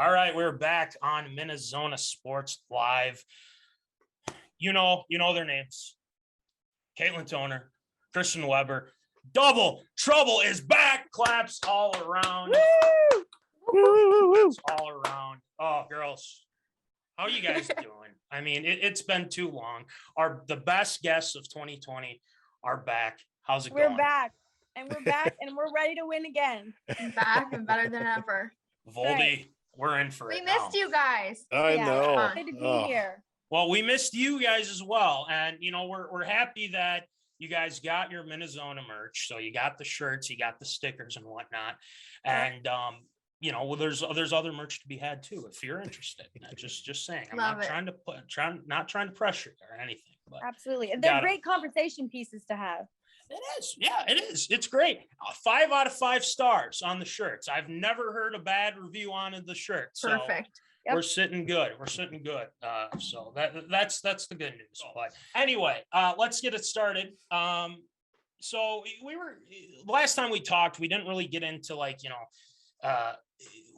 All right, we're back on MinneZona Sports Live. You know their names. Caitlin Toner, Christian Weber. Double trouble is back. Claps all around. Claps all around. Oh, girls, how are you guys doing? I mean, it's been too long. The best guests of 2020 are back. How's it going? We're back, and we're ready to win again. Back and better than ever. Voldy, right. We're in for it. We missed you guys. I know. Happy to be here. Well, we missed you guys as well, and we're happy that you guys got your MinneZona merch. So you got the shirts, you got the stickers and whatnot, and there's other merch to be had too if you're interested. Just saying, I'm not trying to pressure you or anything. But absolutely, they're great conversation pieces to have. It is. Yeah, it is. It's great. 5 out of 5 stars on the shirts. I've never heard a bad review on the shirt. So perfect. Yep. We're sitting good. So that's the good news. But anyway, let's get it started. So we were last time we talked, we didn't really get into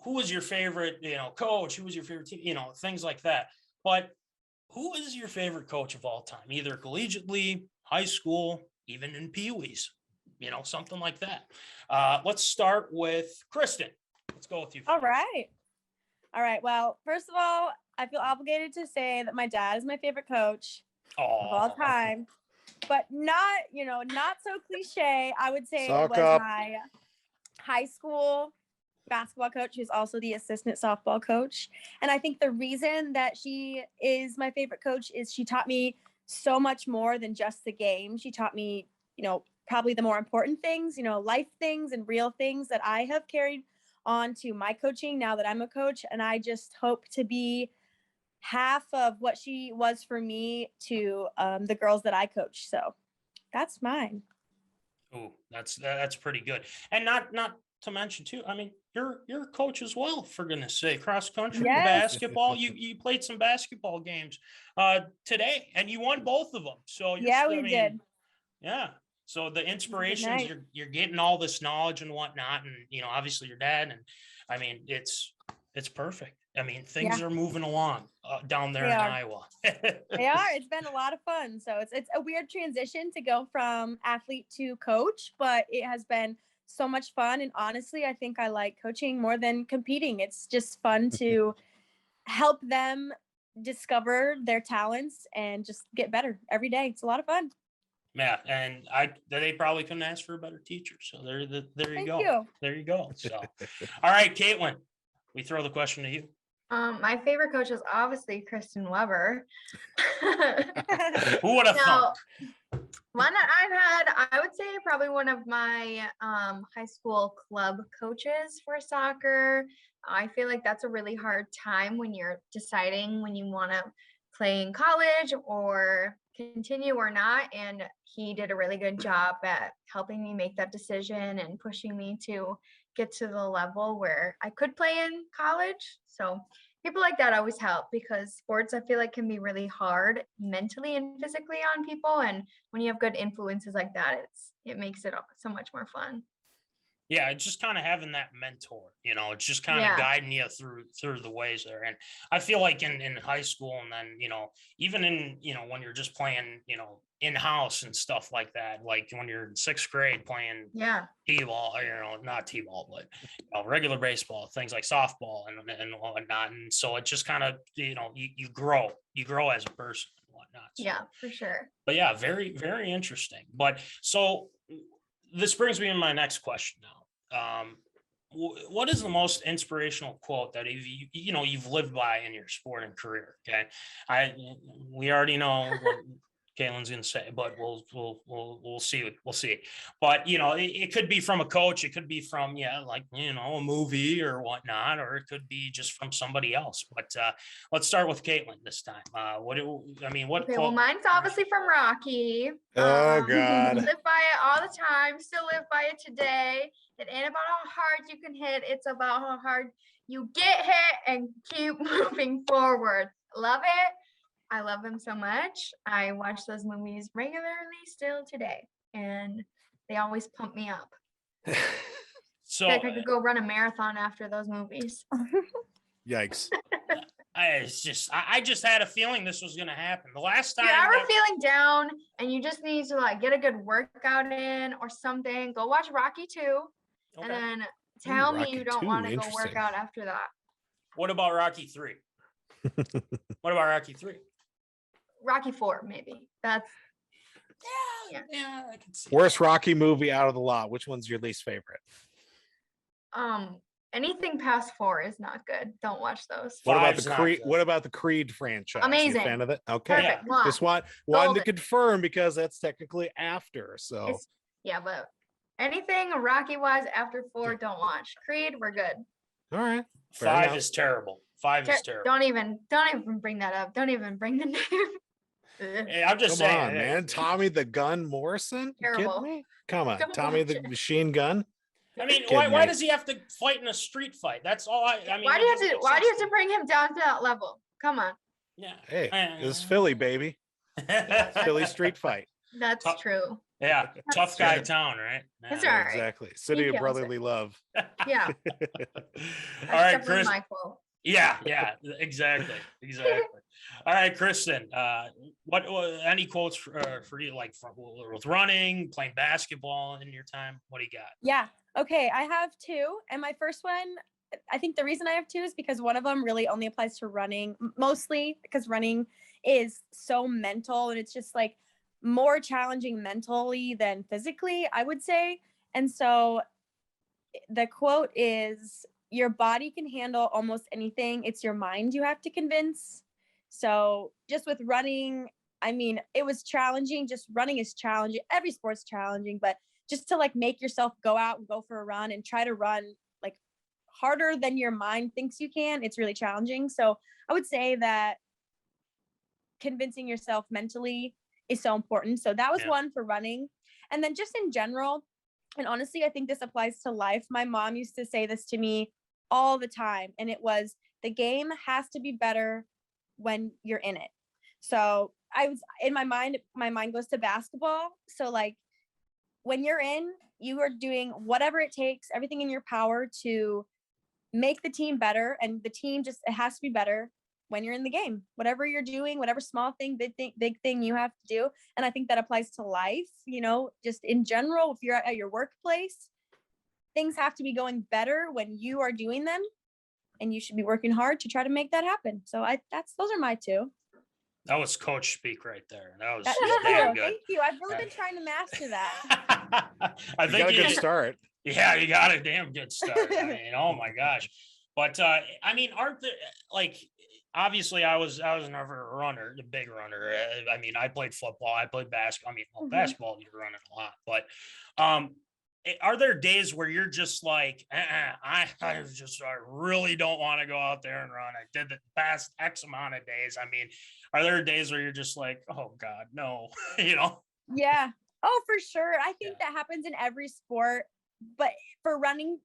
who was your favorite, coach, who was your favorite team, things like that. But who is your favorite coach of all time, either collegiately, high school, even in Pee-wees, something like that. Let's start with Kristen. Let's go with you. All right. Well, first of all, I feel obligated to say that my dad is my favorite coach of all time, but not so cliche. I would say it was my high school basketball coach, who's also the assistant softball coach. And I think the reason that she is my favorite coach is she taught me so much more than just the game. She taught me, probably the more important things, life things and real things that I have carried on to my coaching now that I'm a coach. And I just hope to be half of what she was for me to the girls that I coach. So that's mine. Oh, that's pretty good. And not to mention too, I mean, you're a coach as well, for goodness sake. Cross country, basketball. You played some basketball games today, and you won both of them. So we did. Yeah. So the inspirations, you're getting all this knowledge and whatnot, and obviously your dad, and I mean it's perfect. I mean things are moving along down there in Iowa. They are. It's been a lot of fun. So it's a weird transition to go from athlete to coach, but it has been so much fun. And honestly, I think I like coaching more than competing. It's just fun to help them discover their talents and just get better every day. It's a lot of fun. Yeah, and they probably couldn't ask for a better teacher. So there you go. You. There you go. So, all right, Caitlin, we throw the question to you. My favorite coach is obviously Kristen Weber. Who would have thought? One that I've had, I would say probably one of my high school club coaches for soccer. I feel like that's a really hard time when you're deciding when you want to play in college or continue or not. And he did a really good job at helping me make that decision and pushing me to get to the level where I could play in college. So people like that always help, because sports, I feel like, can be really hard mentally and physically on people. And when you have good influences like that, it makes it so much more fun. Yeah, it's just kind of having that mentor, it's just kind of guiding you through the ways there. And I feel like in high school, and then, even in, when you're just playing, in-house and stuff like that, like when you're in 6th grade playing t-ball, not t-ball, but regular baseball, things like softball and whatnot. And so it just kind of, you grow as a person and whatnot. So, yeah, for sure. But yeah, very, very interesting. But so this brings me to my next question now. What is the most inspirational quote that you've lived by in your sporting career? Okay, we already know what Caitlin's gonna say, but we'll see. We'll see. But it could be from a coach. It could be from a movie or whatnot, or it could be just from somebody else. But let's start with Caitlin this time. What Okay, quote? well, mine's obviously from Rocky. Oh God! Live by it all the time. Still live by it today. It ain't about how hard you can hit. It's about how hard you get hit and keep moving forward. Love it. I love them so much. I watch those movies regularly still today, and they always pump me up. So I could go run a marathon after those movies. Yikes. I just had a feeling this was going to happen. The last time If you're ever feeling down and you just need to like get a good workout in or something, go watch Rocky 2 and then tell me you don't want to go work out after that. What about Rocky 3? What about Rocky 3? Rocky 4, maybe. That's yeah, I can see. Worst Rocky movie out of the lot. Which one's your least favorite? Anything past 4 is not good. Don't watch those. What about the Creed? What about the Creed franchise? Amazing. You a fan of it? Okay. Perfect. Yeah. Just wanted to confirm because that's technically after. So but anything Rocky wise after 4, don't watch. Creed, we're good. All right. 5 is terrible. 5 is terrible. Don't even bring that up. Don't even bring the name. Hey, I'm just saying, on, man. Tommy the Gun Morrison? Terrible. Kidding me? Come on, Don't Tommy the Machine Gun. I mean, why does he have to fight in a street fight? That's all I mean. Why do you have to bring him down to that level? Come on. Yeah. Hey, it's Philly, baby. Philly street fight. That's true. Yeah, tough guy town, right? That's right. Exactly. City of brotherly love. Yeah. All right, Chris. My quote. Yeah, exactly. All right, Kristen. What any quotes for you, like with running, playing basketball in your time? What do you got? Yeah. Okay, I have 2, and my first one, I think the reason I have 2 is because one of them really only applies to running, mostly because running is so mental, and it's just like more challenging mentally than physically, I would say. And so the quote is, your body can handle almost anything. It's your mind you have to convince. So just with running, I mean, it was challenging. Just running is challenging. Every sport's challenging, but just to like make yourself go out and go for a run and try to run like harder than your mind thinks you can, it's really challenging. So I would say that convincing yourself mentally is so important. So that was one for running. And then just in general, and honestly, I think this applies to life. My mom used to say this to me all the time, and it was, the game has to be better when you're in it. So I was in my mind goes to basketball. So like when you're in, you are doing whatever it takes, everything in your power to make the team better, and the team just, it has to be better when you're in the game, whatever you're doing, whatever small thing, big thing you have to do. And I think that applies to life, just in general. If you're at your workplace, things have to be going better when you are doing them, and you should be working hard to try to make that happen. So those are my 2. That was coach speak right there. That was damn good. Thank you. I've really been trying to master that. I think you got a good start. Yeah, you got a damn good start. I mean, oh my gosh. But I mean, aren't there, like, obviously I was never a runner, the big runner. I mean, I played football, I played basketball. I mean, basketball, you're running a lot, but are there days where you're just like, I really don't want to go out there and run? I did the past X amount of days. I mean, are there days where you're just like, oh God, no, Yeah. Oh, for sure. I think that happens in every sport, but for running,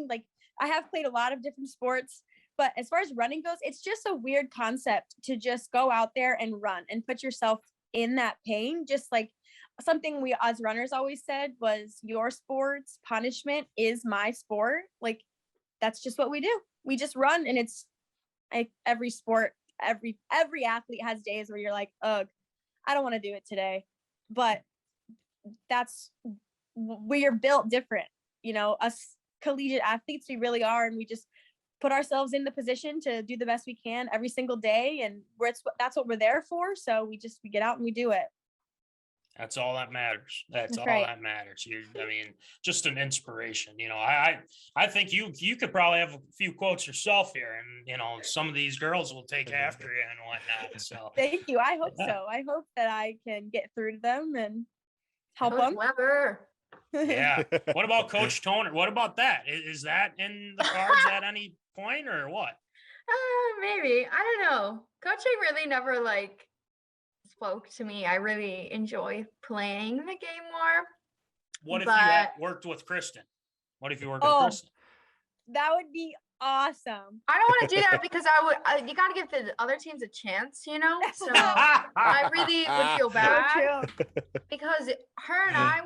like I have played a lot of different sports, but as far as running goes, it's just a weird concept to just go out there and run and put yourself in that pain. Just like something we as runners always said was, your sport's punishment is my sport. Like, that's just what we do. We just run, and it's like every sport, every athlete has days where you're like, ugh, I don't want to do it today. But we are built different. Us collegiate athletes, we really are, and we just put ourselves in the position to do the best we can every single day, and that's what we're there for. So we get out and we do it. That's all that matters. That's all right. that matters. I mean, just an inspiration. I think you could probably have a few quotes yourself here, and some of these girls will take after you and whatnot. So thank you. I hope so. I hope that I can get through to them and help them. Clever. Yeah. What about Coach Toner? What about that? Is that in the cards at any point, or what? Maybe. I don't know. Coaching really never spoke to me. I really enjoy playing the game more. What if you had worked with Kristen? What if you worked with Kristen? That would be awesome. I don't want to do that because you got to give the other teams a chance, So I really would feel bad because her and I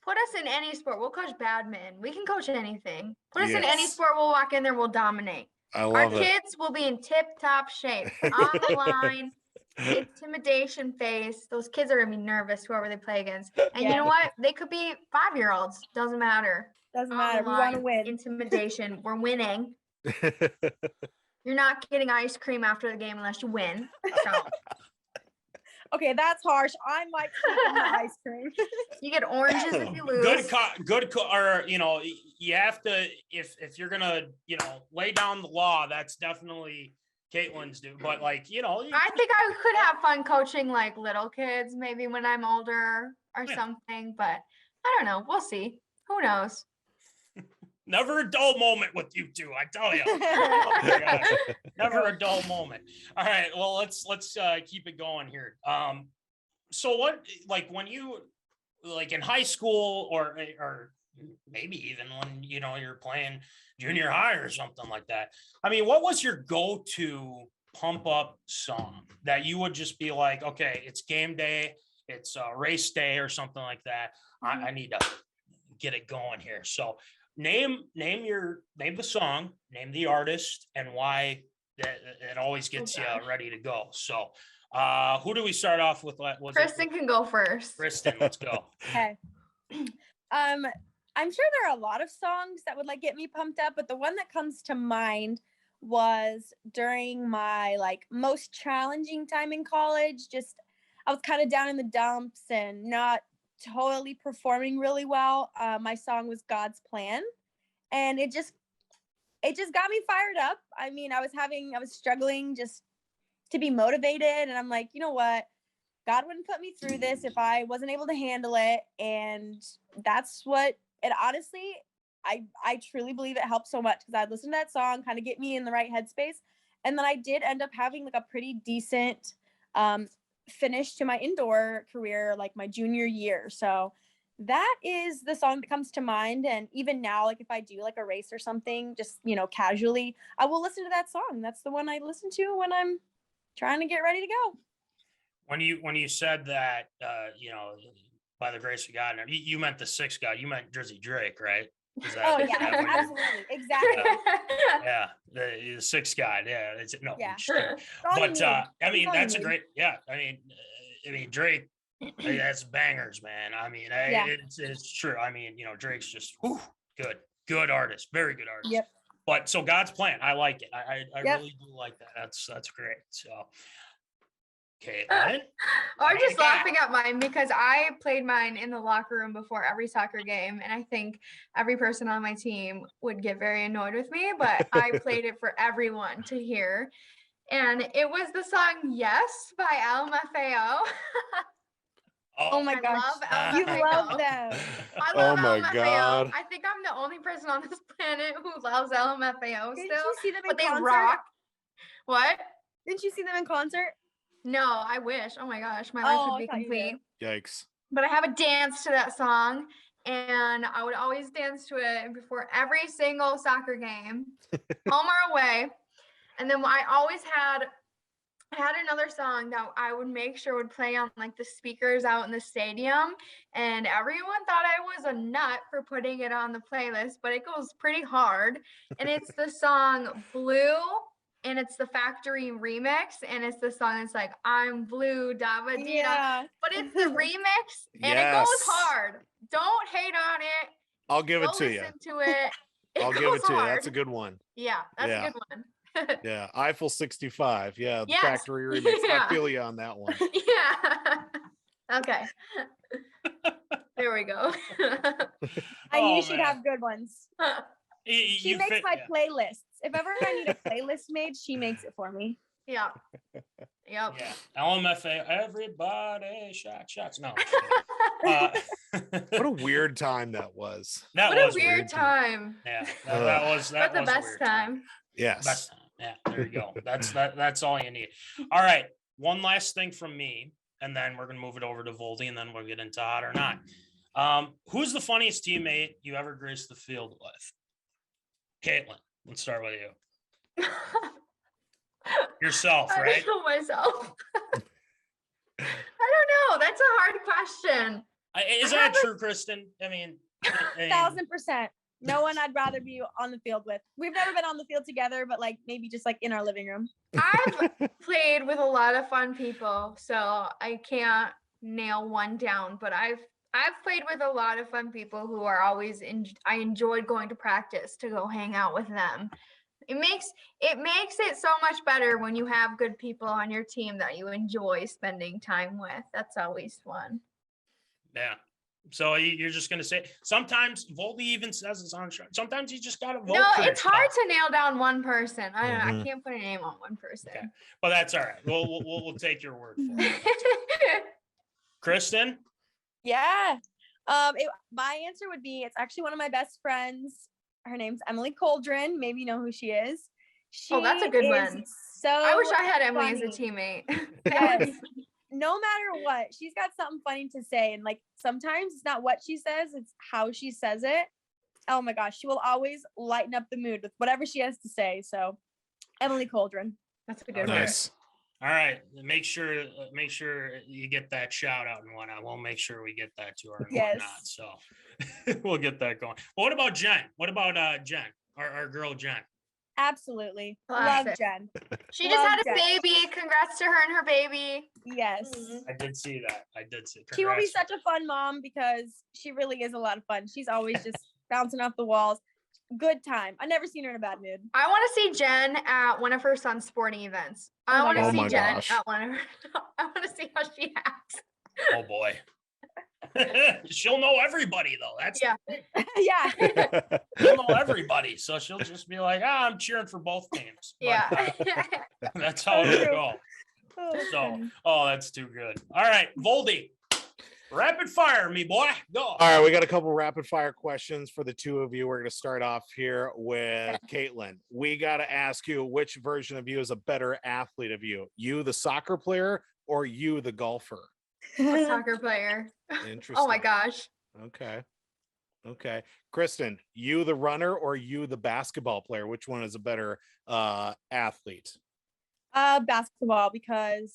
put us in any sport. We'll coach badminton. We can coach anything. Put us in any sport. We'll walk in there. We'll dominate. I Our love it. kids will be in tip-top shape. On the line, intimidation face. Those kids are gonna be nervous, whoever they play against. And you know what? They could be 5-year-olds. Doesn't matter. Doesn't On matter. the We want to line, win. Intimidation. We're winning. You're not getting ice cream after the game unless you win. So Okay, that's harsh. I might keep the ice cream. you get oranges if you lose. Or you have to if you're gonna lay down the law. That's definitely Caitlin's do. But I think I could have fun coaching like little kids maybe when I'm older or something. But I don't know. We'll see. Who knows? Never a dull moment with you two, I tell you. Oh my gosh. Never a dull moment. All right, well let's keep it going here. So what, like when you in high school or maybe even when you're playing junior high or something like that. I mean, what was your go-to pump up song that you would just be like, okay, it's game day, it's race day or something like that. I need to get it going here. So name the song, name the artist, and why it always gets you ready to go. So who do we start off with? Kristen can go first. Kristen, let's go. Okay. I'm sure there are a lot of songs that would get me pumped up, but the one that comes to mind was during my most challenging time in college. I was kind of down in the dumps and not totally performing really well. My song was God's Plan, and it just got me fired up. I mean, I was struggling just to be motivated, and I'm like, you know what? God wouldn't put me through this if I wasn't able to handle it. And that's what it honestly, I truly believe it helped so much because I'd listen to that song, kind of get me in the right headspace. And then I did end up having a pretty decent finish to my indoor career, my junior year. So that is the song that comes to mind. And even now, if I do a race or something, just, casually, I will listen to that song. That's the one I listen to when I'm trying to get ready to go. When you said that, by the grace of God, you meant the sixth God, you meant Drizzy Drake, right? Yeah, absolutely, exactly. Yeah, the sixth God. Yeah, Yeah. But I mean, that's a great. Yeah, I mean, Drake. That's bangers, man. I mean, it's true. I mean, Drake's just good artist, very good artist. Yep. But so God's Plan, I like it. I really do like that. That's great. So. Okay. I'm just laughing at mine because I played mine in the locker room before every soccer game, and I think every person on my team would get very annoyed with me, but I played it for everyone to hear. And it was the song Yes by LMFAO. Oh my gosh. You love them. I love LMFAO. God. I think I'm the only person on this planet who loves LMFAO still. Didn't you see them in concert? They rock. What? Didn't you see them in concert? No, I wish. Oh my gosh, my life would be complete. Yikes. But I have a dance to that song, and I would always dance to it before every single soccer game, home or away. And then I always had another song that I would make sure would play on the speakers out in the stadium, and everyone thought I was a nut for putting it on the playlist, but it goes pretty hard. And it's the song Blue. And it's the Factory remix, and it's the song that's I'm blue, da dee da. But it's the remix, and it goes hard. Don't hate on it. I'll give it to you. Listen to it. I'll give it to you. That's a good one. Yeah, that's a good one. Yeah, Eiffel 65. Yeah, the Factory remix. I feel you on that one. Yeah. Okay. There we go. I knew she'd have good ones. She makes my playlists. If ever I need a playlist made, she makes it for me. Yeah. Yep. Yeah. LMFAO, everybody shots. No. What a weird time that was. What a weird time. Yeah. That was the best time. Yes. Best time. Yeah. There you go. That's all you need. All right. One last thing from me, and then we're gonna move it over to Voldy, and then we'll get into hot or not. Who's the funniest teammate you ever graced the field with? Caitlin, let's start with you. Yourself, right? I know myself. I don't know. That's a hard question. Is that true, Kristen? I mean, 1,000%. No one I'd rather be on the field with. We've never been on the field together, but like maybe just like in our living room. I've played with a lot of fun people, so I can't nail one down, but I've played with a lot of fun people who are always I enjoyed going to practice to go hang out with them. It makes it so much better when you have good people on your team that you enjoy spending time with. That's always fun. Yeah. So you're just gonna say sometimes Voldy even says it's on show. Sometimes you just gotta vote. No, for it's hard yourself. to nail down one person. I don't know. I can't put a name on one person. Okay. Well, that's all right. We'll take your word for it. Kristen? Yeah. My answer would be it's actually one of my best friends. Her name's Emily Coldren. Maybe you know who she is. Oh, that's a good one. So I wish I had Emily as a funny. teammate. Yes. No matter what, she's got something funny to say. And like sometimes it's not what she says, it's how she says it. Oh my gosh, she will always lighten up the mood with whatever she has to say. So Emily Coldren. That's a good Nice. All right. Make sure you get that shout out and whatnot. We'll make sure we get that to her and Yes. whatnot. So we'll get that going. Well, what about Jen? What about Jen? Our girl Jen? Absolutely. Classic. Love Jen. She just Love had a Jen. baby. Congrats to her and her baby. Yes. Mhm. I did see that. She will be Congrats. such a fun mom because she really is a lot of fun. She's always just bouncing off the walls. Good time. I've never seen her in a bad mood. I want to see Jen at one of her son's sporting events. I Oh my want to gosh. see Oh my Jen gosh. at one of her. I want to see how she acts. Oh boy. She'll know everybody though. That's Yeah. Yeah. she'll know everybody. So she'll just be like, I'm cheering for both teams. But, Yeah. that's how it'll go. Oh, that's So, funny. that's too good. All right, Voldy, rapid fire me, boy. Go. All right, we got a couple rapid fire questions for the two of you. We're going to start off here with Caitlin. We got to ask you which version of you is a better athlete of you? You, the soccer player, or you, the golfer? A soccer player. Interesting. Oh my gosh. Okay. Kristen, you, the runner, or you, the basketball player? Which one is a better athlete? Basketball because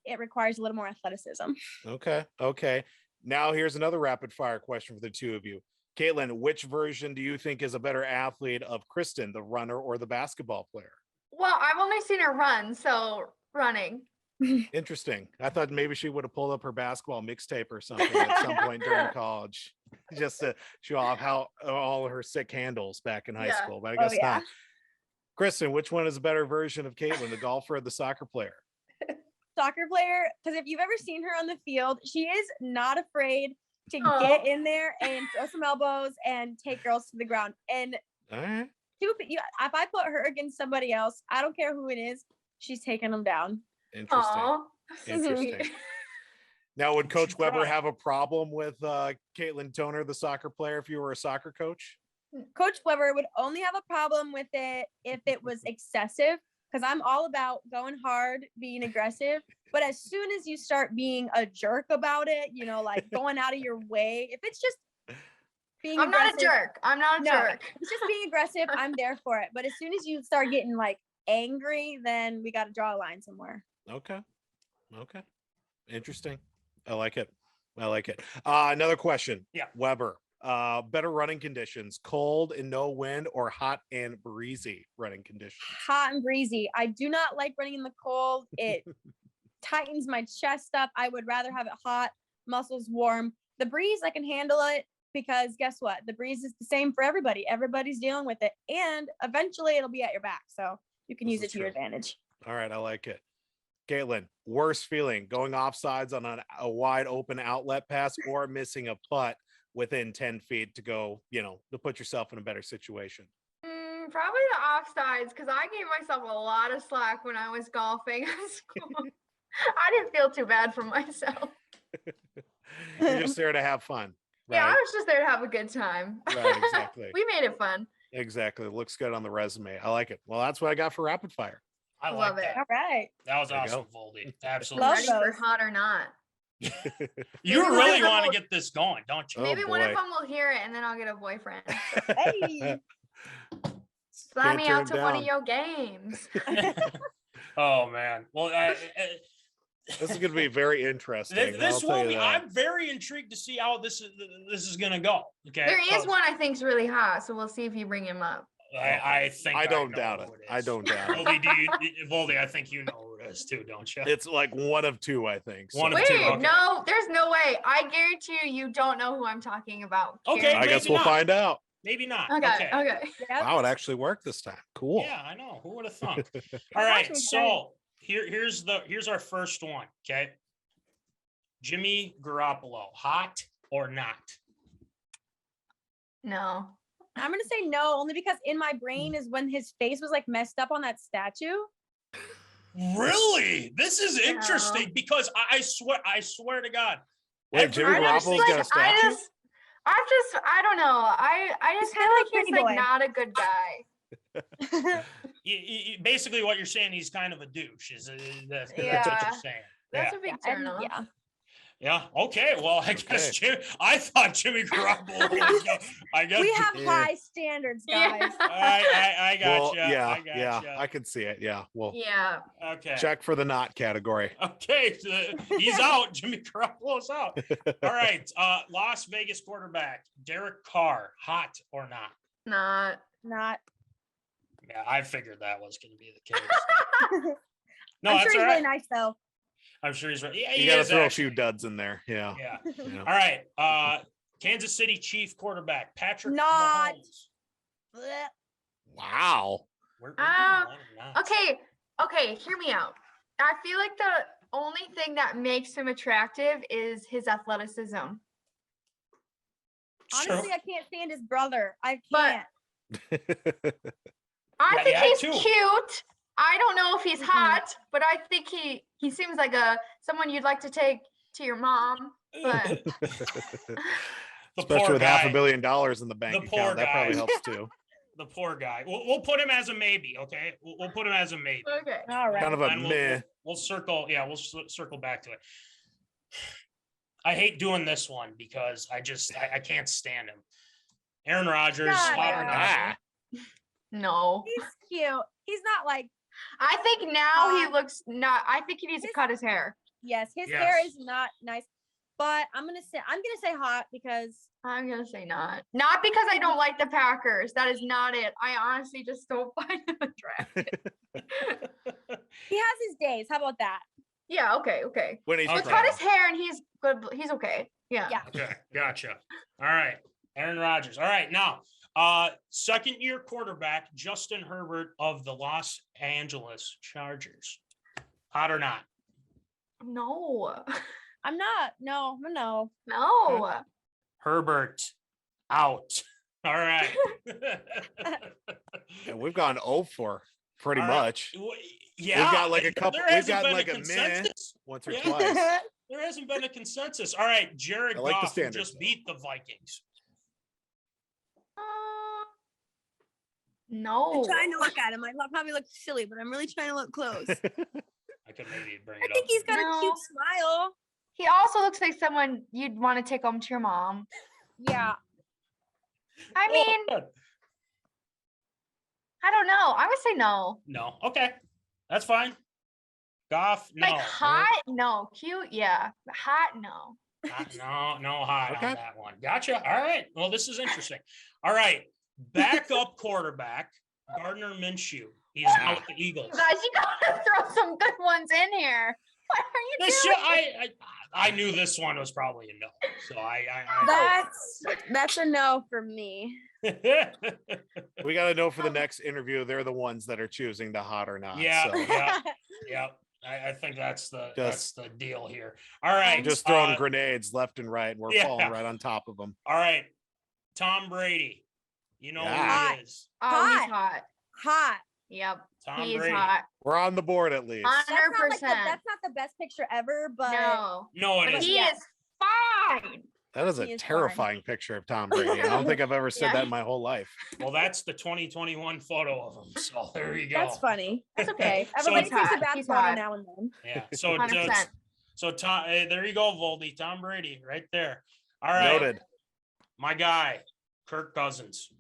it requires a little more athleticism. Okay. Now here's another rapid fire question for the two of you. Caitlin, which version do you think is a better athlete of Kristen, the runner or the basketball player? Well, I've only seen her run, so running. Interesting. I thought maybe she would have pulled up her basketball mixtape or something at some point during college, just to show off how all her sick handles back in high school. But I guess not. Kristen, which one is a better version of Caitlin, the golfer or the soccer player? Soccer player, because if you've ever seen her on the field, she is not afraid to get in there and throw some elbows and take girls to the ground. And All right. if I put her against somebody else, I don't care who it is, she's taking them down. Interesting. Interesting. Sweet. Now, would Coach She's Weber right. have a problem with Caitlin Toner, the soccer player, if you were a soccer coach? Coach Weber would only have a problem with it if it was excessive, because I'm all about going hard, being aggressive. But as soon as you start being a jerk about it, like going out of your way, if it's just being I'm not a aggressive- jerk. I'm not a jerk. It's just being aggressive. I'm there for it. But as soon as you start getting like angry, then we got to draw a line somewhere. Okay. Interesting. I like it. Another question. Yeah. Weber, better running conditions, cold and no wind, or hot and breezy running conditions? Hot and breezy. I do not like running in the cold. It tightens my chest up. I would rather have it hot, muscles warm. The breeze, I can handle it because guess what? The breeze is the same for everybody. Everybody's dealing with it. And eventually it'll be at your back. So you can use it to your advantage. All right. I like it. Caitlin, worst feeling, going offsides on a wide open outlet pass or missing a putt within 10 feet to go, to put yourself in a better situation? Probably the offsides, because I gave myself a lot of slack when I was golfing at school. I didn't feel too bad for myself. You're just there to have fun. Right? Yeah, I was just there to have a good time. Right, exactly. We made it fun. Exactly. It looks good on the resume. I like it. Well, that's what I got for rapid fire. I Love like it. that. All right. That was There you awesome, go. Voldy. Love Absolutely. Ready for those. hot or not. You Maybe one really of them want to will- get this going, don't you? Oh, Maybe one of boy. them will hear it and then I'll get a boyfriend. Hey. Fly Can't me turn out to one of down. your games. Oh man. Well, This is going to be very interesting. This will be. I'm very intrigued to see how this is going to go. Okay. There is one I think's really hot, so we'll see if you bring him up. I think I don't doubt it. I don't doubt it. Voldy, I think you know who it is too, don't you? It's like one of two, I think. So. One of Wait, two. Okay. no, there's no way. I guarantee you don't know who I'm talking about. Okay, I guess we'll find out. Maybe not. Okay. Yep. Wow, it actually worked this time. Cool. Yeah, I know. Who would have thought? All right, so here's our first one. Okay, Jimmy Garoppolo, hot or not? No. I'm gonna say no, only because in my brain is when his face was like messed up on that statue. Really? This is interesting because I swear to God. Wait, Jimmy Garoppolo's got a statue? I don't know. I just feel like he's like not a good guy. Basically, what you're saying, he's kind of a douche. That's what you're saying. That's a big turn off. Yeah. Yeah. Okay. Well, I guess I thought Jimmy Garoppolo. I guess we have high standards, guys. I got well, you. Yeah. I can see it. Yeah. Well. Yeah. Okay. Check for the not category. Okay. So he's out. Jimmy Garoppolo's out. All right. Las Vegas quarterback Derek Carr, hot or not? Not. Yeah, I figured that was going to be the case. No, I'm sure he's really nice though. I'm sure he's right. Yeah, you got to throw a few duds in there. Yeah. All right. Kansas City Chief quarterback Patrick Not. Mahomes. Wow. Okay. Hear me out. I feel like the only thing that makes him attractive is his athleticism. Honestly, I can't stand his brother. I can't. I think he's cute. I don't know if he's hot, but I think he seems like someone you'd like to take to your mom. But especially with $500 million in the bank account, that probably helps too. The poor guy. We'll put him as a maybe. Okay, we'll put him as a maybe. Okay. All right. Kind of a meh. We'll circle. Yeah, we'll circle back to it. I hate doing this one because I can't stand him. Aaron Rodgers. No. He's cute. He's not like. I think now he looks not. I think he needs to cut his hair. Yes, his hair is not nice. But I'm gonna say hot because I'm gonna say not. Not because I don't like the Packers. That is not it. I honestly just don't find him attractive. He has his days. How about that? Yeah. Okay. When he's cut his hair and he's good. He's okay. Yeah. Okay. Gotcha. All right. Aaron Rodgers. All right. Now, second-year quarterback Justin Herbert of the Los Angeles Chargers. Hot or not? No. I'm not. No. Herbert out. All right. And we've gone 0 for pretty much. Yeah. We've got like a couple. We've got like a meh once or twice. There hasn't been a consensus. All right. Jared Goff who just beat the Vikings. No. I'm trying to look at him. I probably look silly, but I'm really trying to look close. I could maybe bring it up. I think he's got a cute smile. He also looks like someone you'd want to take home to your mom. Yeah. I mean, I don't know. I would say no. No. Okay. That's fine. Goff, no. Like hot? No. Cute? Yeah. Hot? No. No hot on that one. Gotcha. All right. Well, this is interesting. All right. Backup quarterback, Gardner Minshew. He's out with the Eagles. Guys, you gotta throw some good ones in here. What are you doing? I knew this one was probably a no. So that's a no for me. We got to know for the next interview. They're the ones that are choosing the hot or not. Yeah. So. Yeah. I think that's the deal here. All right. Just throwing grenades left and right. And we're falling right on top of them. All right. Tom Brady. You know who he is. Oh, he's hot. Hot. Yep. Tom He's Brady. hot. We're on the board at least. 100%. That's not the best picture ever, but no, it is. He is fine. That is a terrifying picture of Tom Brady. I don't think I've ever said that in my whole life. Well, that's the 2021 photo of him. So there you go. That's funny. That's okay. So Everybody takes a bad photo now and then. Yeah. So Tom, there you go, Voldy. Tom Brady, right there. All right. Noted. My guy, Kirk Cousins.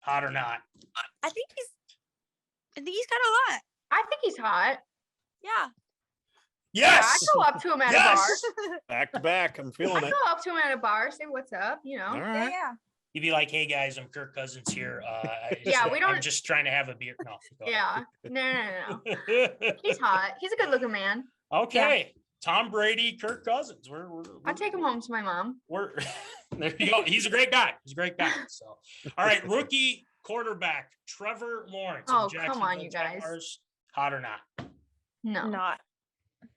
Hot or not? I think he's kind of hot. I think he's hot. Yeah. Yes. I go up to him at a Yes. bar. Back to back. I'm I feeling go it. up to him at a bar, say what's up, you know. All Yeah, right. yeah. You'd be like, "Hey guys, I'm Kirk Cousins here. Yeah, we I'm don't- just trying to have a beer." No. Go Yeah. No. ahead. He's hot. He's a good looking man. Okay. Tom Brady, Kirk Cousins. I'll take him home to my mom. We're there you go. He's a great guy. He's a great guy. So, all right, rookie quarterback Trevor Lawrence. of Oh, come on, you Jacksonville guys. Jaguars. Hot or not? No. Not.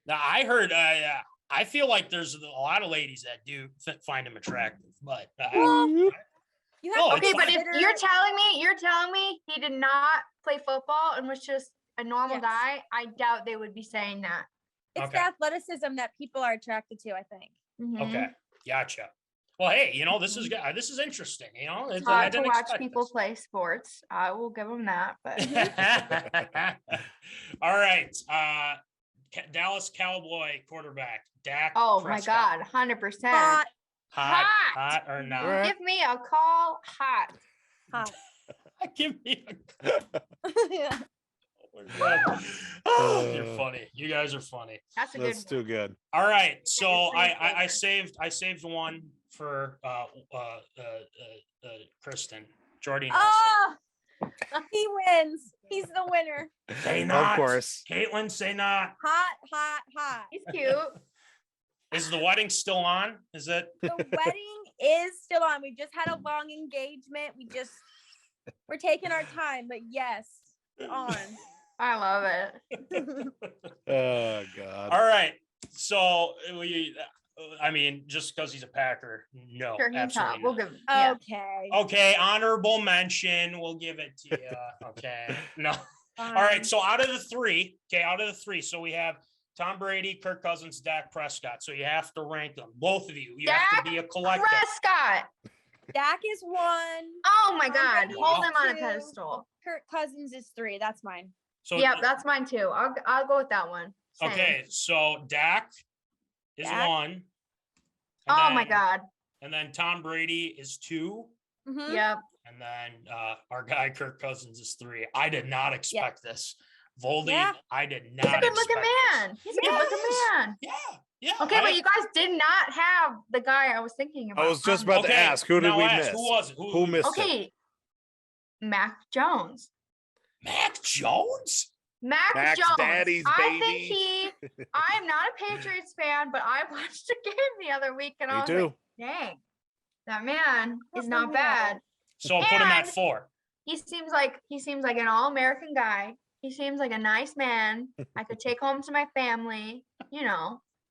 Now I heard. I feel like there's a lot of ladies that do find him attractive, but Well, you have Oh, to Okay, but if consider- you're telling me he did not play football and was just a normal Yes. guy, I doubt they would be saying that. it's Okay. the athleticism that people are attracted to, I think. Mhm. okay, gotcha. Well, hey, this is good. This is interesting. It's I hot to didn't watch expect people this. play sports. I will give them that. But All right, Dallas Cowboy quarterback Dak. oh my Prescott. God, 100%. Hot, Hot or not? Mhm. Give me a call. Hot. hot. Give me Yeah. Oh, you're funny. You guys are funny. That's a good That's too good. All right, so pretty I clever. saved one for Kristen Jordy. Oh, he wins. He's the winner. Say not. Of course. Caitlin, say not. Hot, hot, hot. He's cute. Is the wedding still on? Is it? The wedding is still on. We just had a long engagement. We're taking our time, but yes, on. I love it. Oh God. All right. So just because he's a Packer, no, Sure, he's absolutely hot. We'll not. give him. Yeah. Okay. Okay, honorable mention. We'll give it to you. Okay. No. All right. So out of the three, so we have Tom Brady, Kirk Cousins, Dak Prescott. So you have to rank them. Both of you. You have to be a collective. Prescott. Dak is 1. Oh my Tom God. Brady Hold is him on a 2. pedestal. Kirk Cousins is 3. That's mine. So Yep, that's mine too. I'll go with that one. Same. okay. So Dak is Dak. 1. and Oh my then- God. And then Tom Brady is 2. Mhm. Yep. And then our guy Kirk Cousins is 3. I did not expect this. Voldy, Yeah. I did He's not a good looking expect man. He's a good looking Yes. man. this. Yeah. Okay, but you guys did not have the guy I was thinking about. I was just about to Okay, ask, who did now we ask, miss? Who was it? Who missed it? Okay. MacJones. MacJones? Mac Mac's Jones. daddies, I baby. think I am not a Patriots fan, but I watched the game the other week and I Me was too. like, dang, that man is not Yeah. bad. So I'll put him at And- 4. He seems like an all-American guy. He seems like a nice man. I could take home to my family,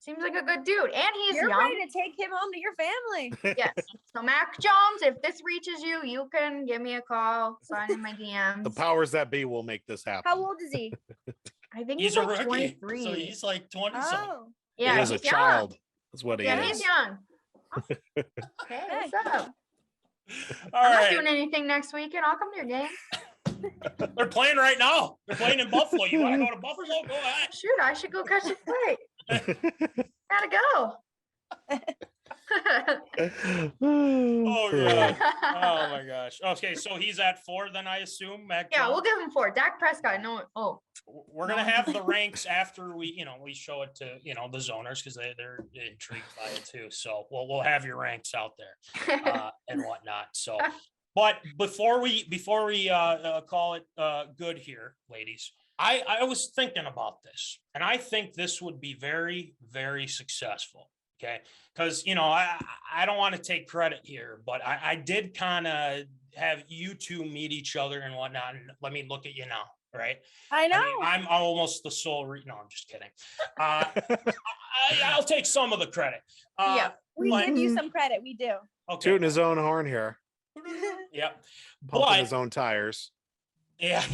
Seems like a good dude. And he's You're young. ready to take him home to your family. Yes. So Mac Jones, if this reaches you, you can give me a call, sign in my DMs. The powers that be will make this happen. How old is he? I think He's he's a like rookie. 23. So he's like 20 something. Oh. yeah, he is a he's young. child. That's what he Yeah, is. he's young. Hey, what's up? All I'm not right. doing anything next weekend. I'll come to your game. They're playing right now. They're playing in Buffalo. You want to go to Buffalo? Go ahead. Shoot, I should go catch a flight. Gotta go. Oh, yeah. Oh my gosh. Okay, so he's at 4 then, I assume. Mac Yeah, Jones? we'll give him 4. Dak Prescott. No. Oh, We're gonna have the ranks after we show it to the zoners because they're intrigued by it too. So we'll have your ranks out there and whatnot. So, but before we call it good here, ladies, I was thinking about this, and I think this would be very, very successful. Okay, because I don't want to take credit here, but I did kind of have you two meet each other and whatnot. And let me look at you now. Right. I know. I'm almost the sole. No, I'm just kidding. I'll take some of the credit. Yeah. We but- give you some credit. We do. Okay. Tooting his own horn here, Yep. pumping But his own tires. yeah.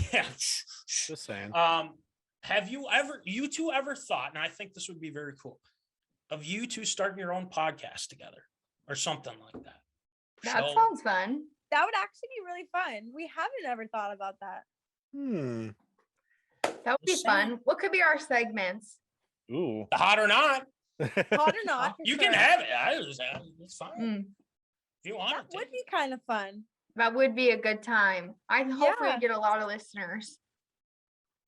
Just saying. Have you two ever thought, and I think this would be very cool, of you two starting your own podcast together or something like that? that So- sounds fun. That would actually be really fun. We haven't ever thought about that. That would be Just fun. What could be our segments? Ooh. hot or not, Hot or not. for you can sure. have it. It's fine Mm, if you want That it. would be kind of fun. that would be a good time. I hope Yeah. we get a lot of listeners.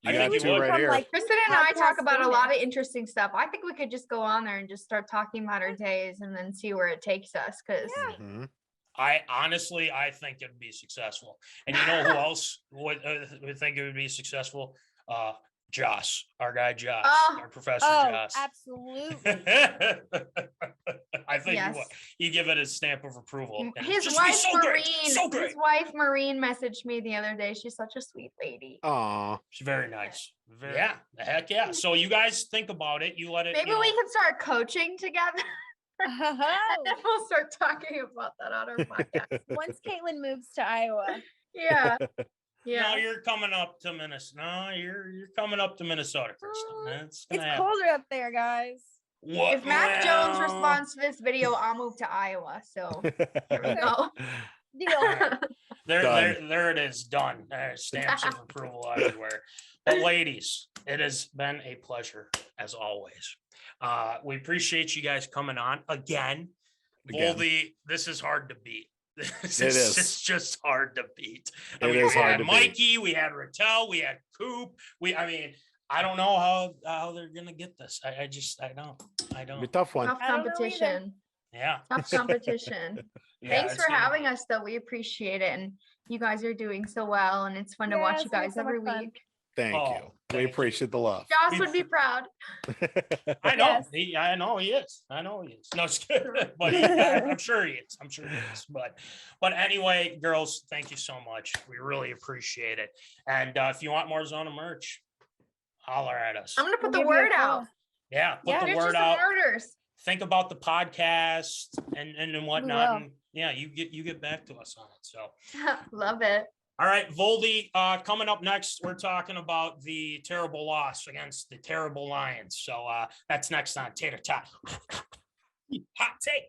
You I got think two you would. right here. Kristen and I talk podcast about a lot of famous. interesting stuff. I think we could just go on there and just start talking about our days and then see where it takes us. Because Mhm. I honestly, I think it'd be successful. And you know who else would think it would be successful? Joss, our guy Joss, Oh. our Professor Oh, Joss. absolutely. I think Yes. you give it a stamp of approval. and his just be wife so great, Maureen, so great. his wife Maureen messaged me the other day. She's such a sweet lady. Aw. She's very nice. Yeah, the heck yeah. So you guys think about it. You let it. Maybe you know, we can start coaching together. And then we'll start talking about that on our podcast. Once Caitlin moves to Iowa. Yeah. No, Yeah. you're coming up to Minnesota. No, you're coming up to Minnesota, Kristen. That's gonna It's happen. colder up there, guys. What? If MacJones Well, responds to this video, I'll move to Iowa. So here we go. Deal. there it is. Done. Stamps of approval everywhere. But ladies, it has been a pleasure as always. We appreciate you guys coming on again. Voldy, this is hard to beat. This It is. It's just hard to beat. It We is hard had to beat. Mikey, we had Rattel, we had Coop. I don't know how they're gonna get this. I don't. Be a don't. tough one. Tough I don't know either. competition. Yeah. Tough competition. Yeah, Thanks it's for gonna- having us, though. We appreciate it. And you guys are doing so well. And it's fun to watch Yes, you we have guys so much every fun. week. Thank Oh, you. thank We you. appreciate the love. Joss would be proud. I know. Yes. I know he is. I know he is. No, it's good. But I'm sure he is. I'm sure he is. But anyway, girls, thank you so much. We really appreciate it. And if you want more Zona merch, holler at us. I'm going to put We'll the give you a word call. out. Yeah, put Yeah. the Here's just word some out. orders. Think about the podcast and whatnot. will. And yeah, you get back to us on it. So Love it. all right, Voldy, coming up next, we're talking about the terrible loss against the terrible Lions. So that's next on Tater Tot. Hot take.